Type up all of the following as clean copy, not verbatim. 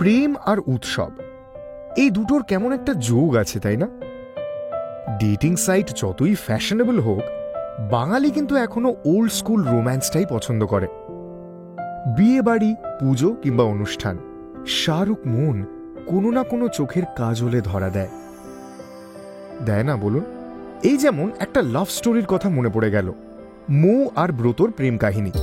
প্রেম আর উৎসব, এই দুটোর কেমন একটা যোগ আছে, তাই না? ডেটিং সাইট যতই ফ্যাশনেবল হোক, বাঙালি কিন্তু এখনো ওল্ড স্কুল রোম্যান্সটাই পছন্দ করে। বিয়ে বাড়ি, পুজো কিংবা অনুষ্ঠান, শাহরুখ মন কোনো না কোনো চোখের কাজলে ধরা দেয়, দেয় না বলুন? এই যেমন একটা লাভ স্টোরির কথা মনে পড়ে গেল, মৌ আর ব্রতর প্রেম কাহিনী।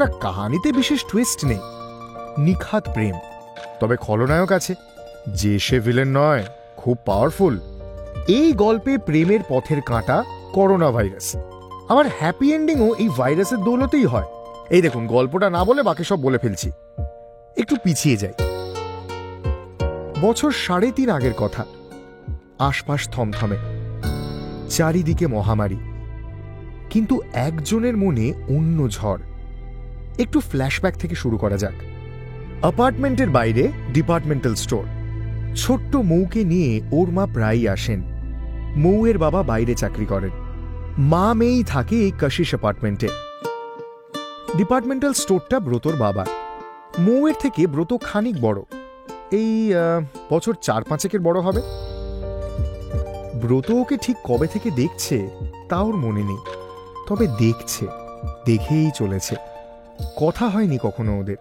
না, কাহিনীতে বিশেষ টুইস্ট নেই, নিখাত প্রেম, তবে খলনায়ক আছে, যে সে ভিলেন নয়, খুব পাওয়ারফুল। এই গল্পে প্রেমের পথের কাঁটা করোনা ভাইরাস, আমার হ্যাপি এন্ডিংও এই ভাইরাসের দৌলতেই হয়। এই দেখুন, গল্পটা না বলে বাকি সব বলে ফেলছি, একটু পিছিয়ে যাই। বছর 3.5 আগের কথা, আশপাশ থমথমে, চারিদিকে মহামারী, কিন্তু একজনের মনে অন্য ঝড়। একটু ফ্ল্যাশব্যাক থেকে শুরু করা যাক। অ্যাপার্টমেন্টের বাইরে ডিপার্টমেন্টাল স্টোর, ছোট্ট মৌকে নিয়ে ওর মা প্রায়ই আসেন। মৌয়ের বাবা বাইরে চাকরি করেন, মা মেয়েই থাকে এই কশিশ অ্যাপার্টমেন্টে। ডিপার্টমেন্টাল স্টোরটা ব্রতর বাবার। মৌয়ের থেকে ব্রত খানিক বড়, এই বছর 4-5 বড় হবে। ব্রত ওকে ঠিক কবে থেকে দেখছে তা ওর মনে নেই, তবে দেখছে, দেখেই চলেছে, কথা হয়নি কখনো ওদের।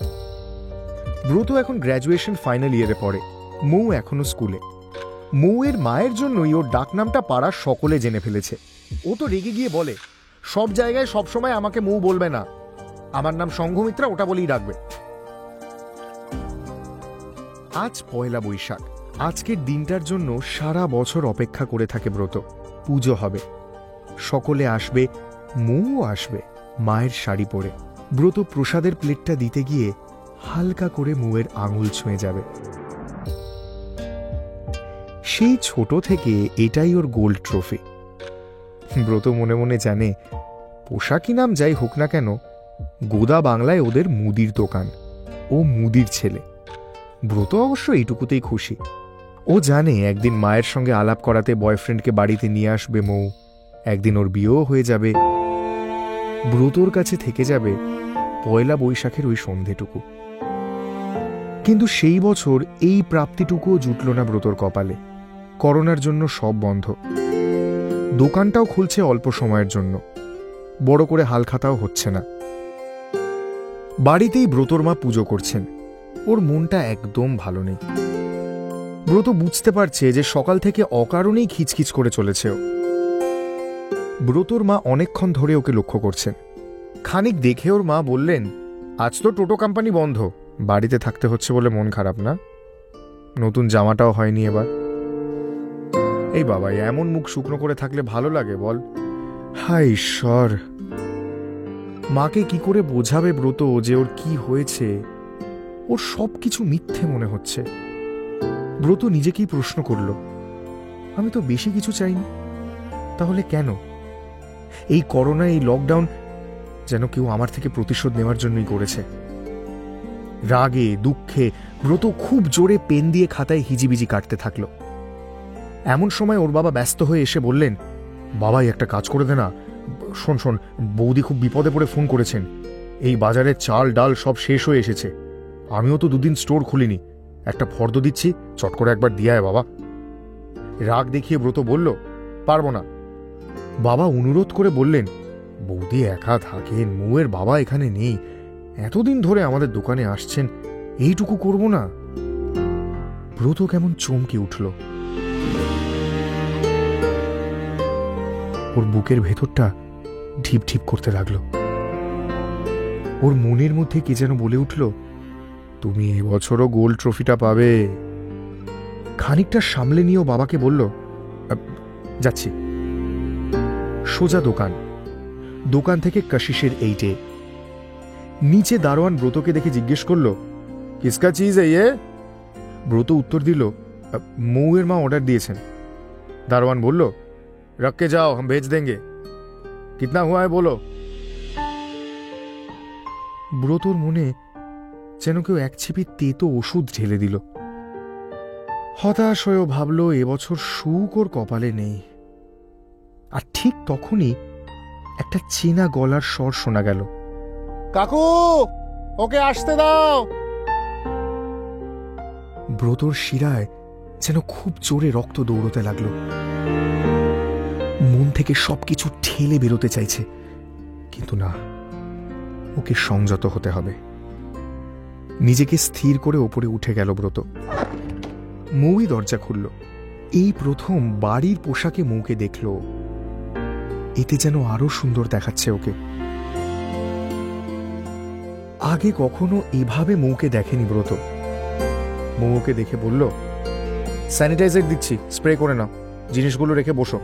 ব্রত এখন গ্র্যাজুয়েশন ফাইনাল ইয়ারে পড়ে, মৌ এখনো স্কুলে। মৌয়ের মায়ের জন্যই ওর ডাকনামটা পাড়ার সকলে জেনে ফেলেছে। ও তো রেগে গিয়ে বলে, সব জায়গায় সবসময় আমাকে মৌ বলবে না, আমার নাম সংঘমিত্রা, ওটা বলেই ডাকবে। আজ পয়লা বৈশাখ, আজকের দিনটার জন্য সারা বছর অপেক্ষা করে থাকে ব্রত। পুজো হবে, সকলে আসবে, মৌও আসবে মায়ের শাড়ি পরে। ব্রত প্রসাদের প্লেটটা দিতে গিয়ে হালকা করে মৌয়ের আঙুল ছুঁয়ে যাবে। সেই ছোট থেকে এটাই ওর গোল্ড ট্রফি। ব্রত মনে মনে জানে, পোশাকি নাম যাই হোক না কেন, গোদা বাংলায় ওদের মুদির দোকান, ও মুদির ছেলে। ব্রত অবশ্য এইটুকুতেই খুশি। ও জানে একদিন মায়ের সঙ্গে আলাপ করাতে বয়ফ্রেন্ডকে বাড়িতে নিয়ে আসবে মৌ, একদিন ওর বিয়েও হয়ে যাবে। ব্রতর কাছে থেকে যাবে পয়লা বৈশাখের ওই সন্ধেটুকু। কিন্তু সেই বছর এই প্রাপ্তিটুকুও জুটল না ব্রতর কপালে। করোনার জন্য সব বন্ধ, দোকানটাও খুলছে অল্প সময়ের জন্য, বড় করে হালখাতাও হচ্ছে না। বাড়িতেই ব্রতর মা পুজো করছেন, ওর মনটা একদম ভালো নেই। ব্রত বুঝতে পারছে যে সকাল থেকে অকারণেই খিচখিচ করে চলেছে ও। ব্রতর মা অনেকক্ষণ ধরে ওকে লক্ষ্য করছেন। খানিক দেখে ওর মা বললেন, আজ তো টোটো কোম্পানি বন্ধ, বাড়িতে থাকতে হচ্ছে বলে মন খারাপ না? নতুন জামাটাও হয়নি এবার। এই বাবা, এমন মুখ শুকনো করে থাকলে ভালো লাগে বল? হায় ঈশ্বর, মাকে কি করে বোঝাবে ব্রত যে ওর কি হয়েছে? ওর সবকিছু মিথ্যে মনে হচ্ছে। ব্রত নিজেকেই প্রশ্ন করল, আমি তো বেশি কিছু চাইনি, তাহলে কেন? এই করোনা, এই লকডাউন যেন কেউ আমার থেকে প্রতিশোধ নেওয়ার জন্যই করেছে। রাগে দুঃখে ব্রত খুব জোরে পেন দিয়ে খাতায় হিজিবিজি কাটতে থাকল। এমন সময় ওর বাবা ব্যস্ত হয়ে এসে বললেন, বাবাই একটা কাজ করে দে না, শোন শোন, বৌদি খুব বিপদে পড়ে ফোন করেছেন, এই বাজারে চাল ডাল সব শেষ হয়ে এসেছে, আমিও তো 2 দিন স্টোর খুলিনি, একটা ফর্দ দিচ্ছি, চট করে একবার দিয়ে আয় বাবা। রাগ দেখিয়ে ব্রত বলল, পারবো না। বাবা অনুরোধ করে বললেন, বৌদি একা থাকেন, মৌয়ের বাবা এখানে নেই, এতদিন ধরে আমাদের দোকানে আসছেন, এইটুকু করব না? ব্রত কেমন চমকে উঠল। ওর বুকের ভেতরটা ঢিপ ঢিপ করতে লাগলো। ওর মনের মধ্যে কে যেন বলে উঠল, তুমি এবছরও গোল্ড ট্রফিটা পাবে। খানিকটা সামলে নিয়েও বাবাকে বলল, যাচ্ছি। সোজা দোকান, দোকান থেকে কশিশের 8 নিচে দারোয়ান ব্রতকে দেখে জিজ্ঞেস করল, কিসকা চিজ ইয়ে? ব্রত উত্তর দিল, মৌয়ের মা অর্ডার দিয়েছেন। দারোয়ান বলল, रख के जाओ, हम भेज देंगे, कितना हुआ है बोलो। ব্রতর মনে যেন কেউ এক ছিপি তেতো ওষুধ ঢেলে দিল। হতাশ হয়েও ভাবল, এবছর সুখ ওর কপালে নেই। আর ঠিক তখনই একটা চেনা গলার স্বর শোনা গেল, কাকু ওকে আসতে দাও। ব্রতর শিরায় যেন খুব জোরে রক্ত দৌড়তে লাগলো। মন থেকে সবকিছু ঠেলে বেরোতে চাইছে, কিন্তু না, ওকে সংযত হতে হবে। নিজেকে স্থির করে ওপরে উঠে গেল ব্রত। মৌই দরজা খুলল। এই প্রথম বাড়ির পোশাকে মৌকে দেখল। এতে যেন আরো সুন্দর দেখাচ্ছে ওকে। আগে কখনো এভাবে মৌকে দেখেনি ব্রত। মৌ ওকে দেখে বলল, স্যানিটাইজার দিচ্ছি, স্প্রে করে নাও, জিনিসগুলো রেখে বসো।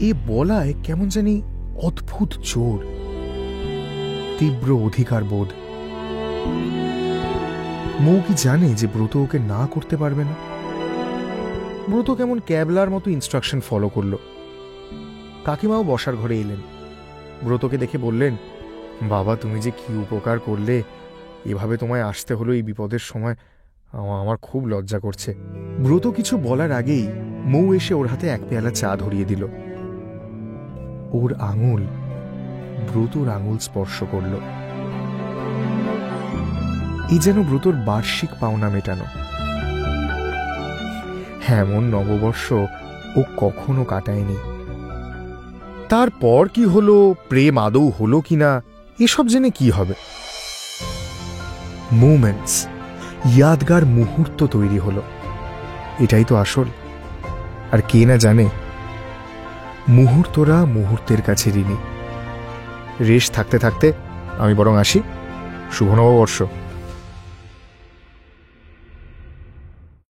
এ বলায় কেমন জানি অদ্ভুত জোর, তীব্র অধিকার বোধ। মৌ কি জানে যে ব্রত ওকে না করতে পারবে না? ব্রত কেমন ক্যাবলার মতো ইনস্ট্রাকশন ফলো করল। কাকিমাও বসার ঘরে এলেন। ব্রতকে দেখে বললেন, বাবা, তুমি যে কি উপকার করলে, এভাবে তোমায় আসতে হলো এই বিপদের সময়, আমার খুব লজ্জা করছে। ব্রত কিছু বলার আগেই মৌ এসে ওর হাতে এক পেয়ালা চা ধরিয়ে দিল। ওর আঙুল ব্রতর আঙুল স্পর্শ করল। এই যেন ব্রতর বার্ষিক পাওনা মেটানো। এমন নববর্ষ ও কখনো কাটায়নি। তারপর কি হলো, প্রেম আদৌ হলো কিনা, এসব জেনে কি হবে? মোমেন্টস, ইয়াদগার মুহূর্ত তৈরি হলো, এটাই তো আসল। আর কে না জানে, মুহূর্তরা মুহূর্তের কাছে ঋণী। রেশ থাকতে থাকতে আমি বরং আসি। শুভ নববর্ষ।